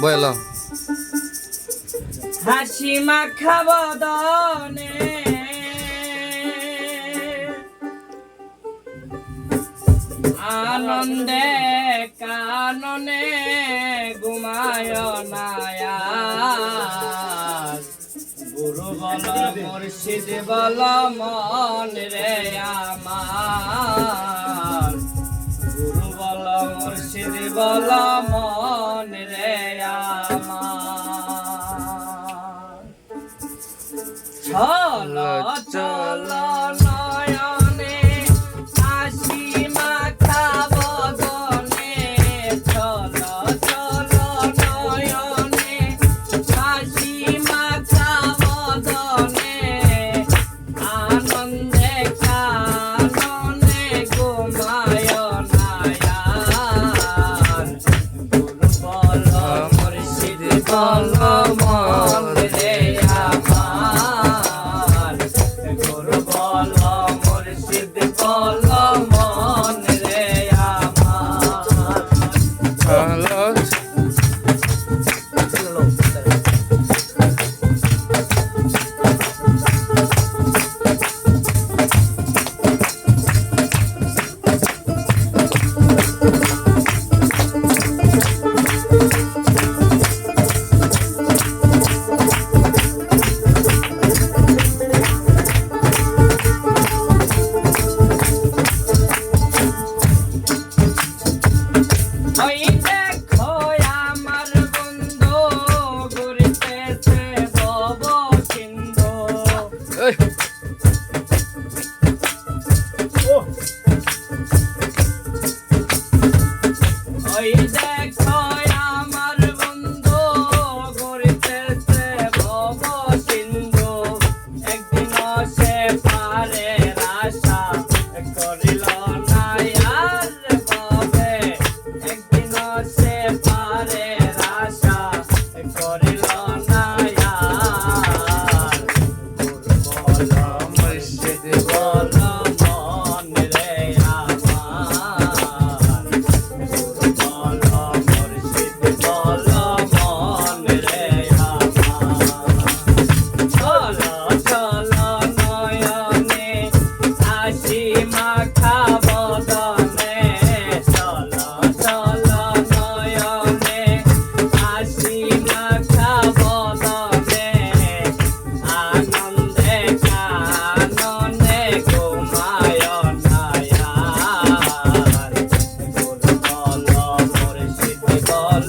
বলো হাসি মাখা বদনে আনন্দে কাননে ঘুমায় নায়া গুরু বল মুর্শিদ বল মন রে আমার গুরু বল মুর্শিদ বল মন রে আমার চলো চলো নয়নে হাসি মাখা বদনে চলো চলো নয়নে হাসি মাখা বদনে আনন্দে কাননে ঘুমায় নায়ার গুরু বল মুর্শিদ বল মন রে আমার গুরু বল মুর্শিদ বল মন রে আমার হ্যালো ওই দেখো আমার বন্ধু ঘুরিতেছে ভব সিন্ধু ওই দেখো আমার বন্ধু ঘুরিতেছে ভব সিন্ধু একদিন সে পারে আশা করিল না আর ভবে একদিন সে পারে আশা করিল না আর গুরু বল মুর্শিদ বল মন রে আমার গুরু বল মুর্শিদ বল মন রে আমার চলো চলো নয়নে হাসি মাখা বদনে চলো চলো নয়নে হাসি মাখা বদনে আনন্দে কাননে ঘুমায় নায়ার গুরু বল মুর্শিদ বল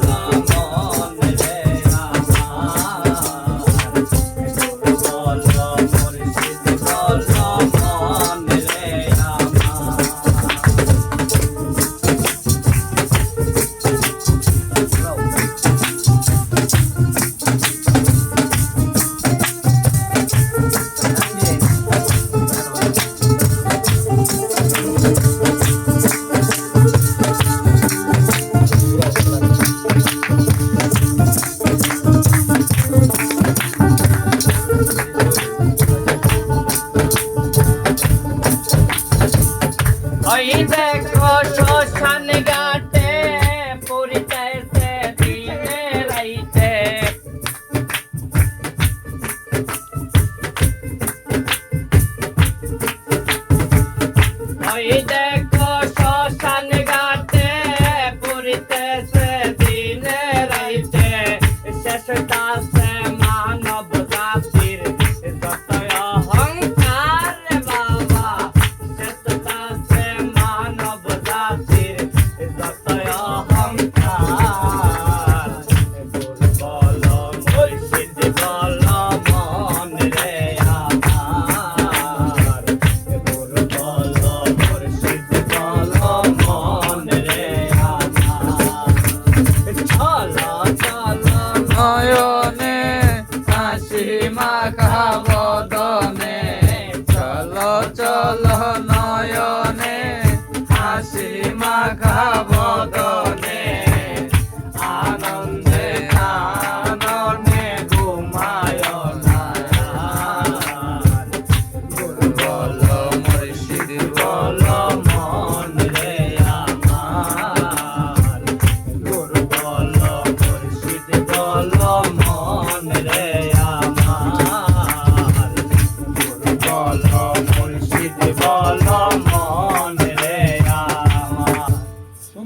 মন রে আমার গুরু বল মুর্শিদ বল মন রে আমার ওই দেখো শ্মশান ঘাটে পরিচয়তে দিনে রাইতে ওই দেখো শ্মশান ঘাটে পরিচয়তে দিনে রাইতে শেষ দাসে মানব জাতির যত অহংকার বাবা শেষ দাসে মানব জাতির যত অহংকার গুরু বল মুর্শিদ বল মন রে আমার গুরু বল মুর্শিদ বল মন রে আমার চলো চলো নয়নে হাসি মাখা বদনে চলো চলো নয়নে হাসি মাখা বদনে আনন্দে কাননে ঘুমায় নায়ার গুরু বল মুর্শিদ বল মন রে আমার গুরু বল মুর্শিদ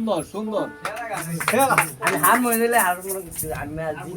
সুন্দর সুন্দর আমি হার মনে দিলে হার মনে আমি